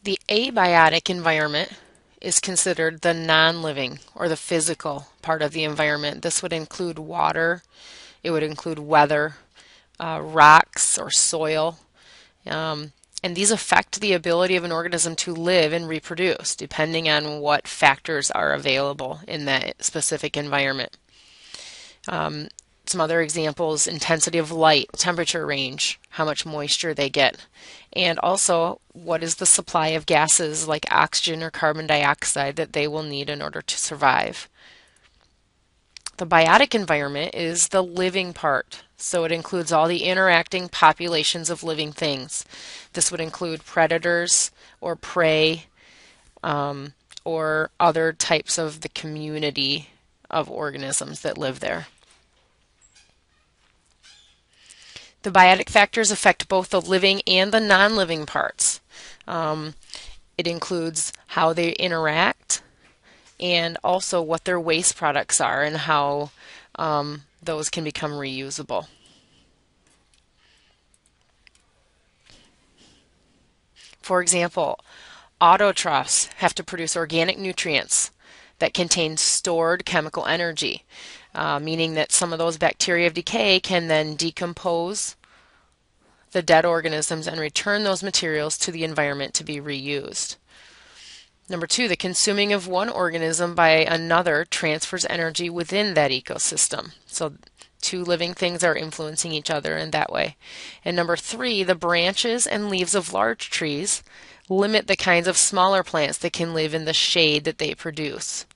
The abiotic environment is considered the non-living or the physical part of the environment. This would include water, it would include weather, rocks or soil, and these affect the ability of an organism to live and reproduce depending on what factors are available in that specific environment. Some other examples: intensity of light, temperature range, how much moisture they get, and also what is the supply of gases like oxygen or carbon dioxide that they will need in order to survive. The biotic environment is the living part, so it includes all the interacting populations of living things. This would include predators or prey, or other types of the community of organisms that live there. The biotic factors affect both the living and the non-living parts. It includes how they interact and also what their waste products are and how those can become reusable. For example, autotrophs have to produce organic nutrients that contain stored chemical energy, meaning that some of those bacteria of decay can then decompose the dead organisms and return those materials to the environment to be reused. Number two, the consuming of one organism by another transfers energy within that ecosystem. So two living things are influencing each other in that way. And number three, the branches and leaves of large trees limit the kinds of smaller plants that can live in the shade that they produce.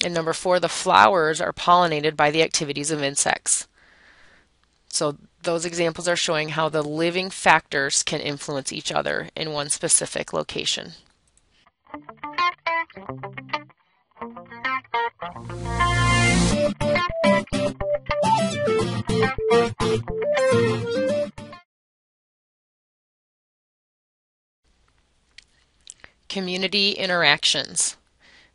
And number four, the flowers are pollinated by the activities of insects. So those examples are showing how the living factors can influence each other in one specific location. Community interactions.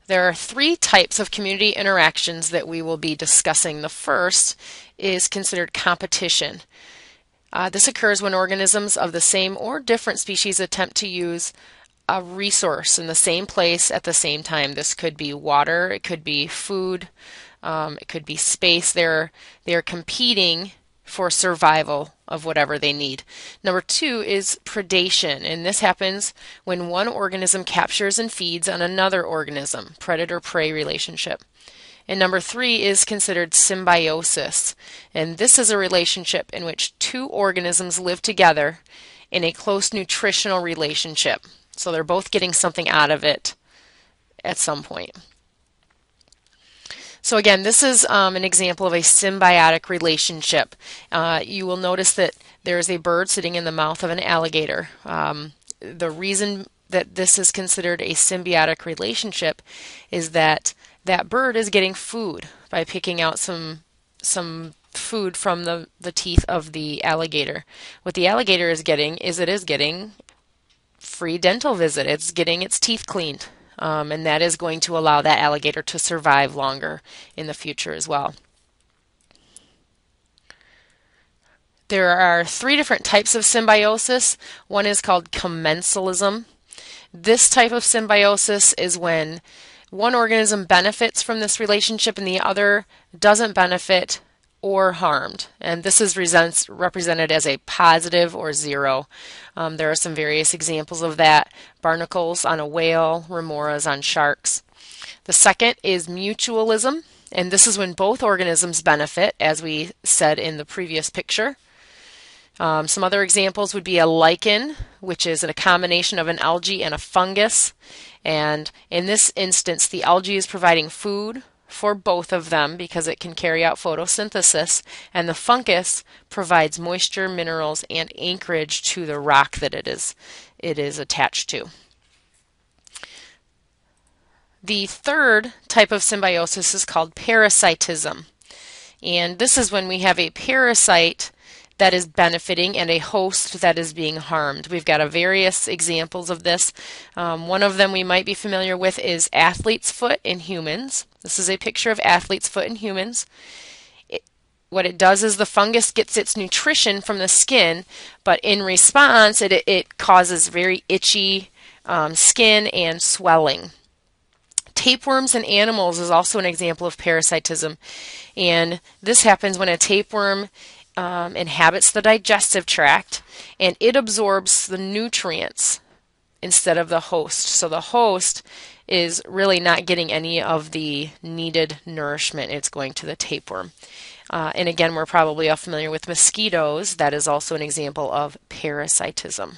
There are three types of community interactions that we will be discussing. The first is considered competition. This occurs when organisms of the same or different species attempt to use a resource in the same place at the same time. This could be water, it could be food, it could be space. They're competing for survival of whatever they need. Number two is predation, and this happens when one organism captures and feeds on another organism, predator-prey relationship. And number three is considered symbiosis, and this is a relationship in which two organisms live together in a close nutritional relationship. So they're both getting something out of it at some point. So again, this is an example of a symbiotic relationship. You will notice that there is a bird sitting in the mouth of an alligator. The reason that this is considered a symbiotic relationship is that that bird is getting food by picking out some food from the teeth of the alligator. What the alligator is getting is it is getting free dental visit. It's getting its teeth cleaned. And that is going to allow that alligator to survive longer in the future as well. There are three different types of symbiosis. One is called commensalism. This type of symbiosis is when one organism benefits from this relationship and the other doesn't benefit or harmed. And this is represented as a positive or zero. There are some various examples of that. Barnacles on a whale, remoras on sharks. The second is mutualism, and this is when both organisms benefit, as we said in the previous picture. Some other examples would be a lichen, which is a combination of an algae and a fungus. And in this instance, the algae is providing food for both of them because it can carry out photosynthesis, and the fungus provides moisture, minerals, and anchorage to the rock that it is attached to. The third type of symbiosis is called parasitism, and this is when we have a parasite that is benefiting and a host that is being harmed. We've got various examples of this. One of them we might be familiar with is athlete's foot in humans. This is a picture of athlete's foot in humans. What it does is the fungus gets its nutrition from the skin, but in response it causes very itchy skin and swelling. Tapeworms in animals is also an example of parasitism, and this happens when a tapeworm inhabits the digestive tract and it absorbs the nutrients instead of the host. So the host is really not getting any of the needed nourishment. It's going to the tapeworm. And again, we're probably all familiar with mosquitoes. That is also an example of parasitism.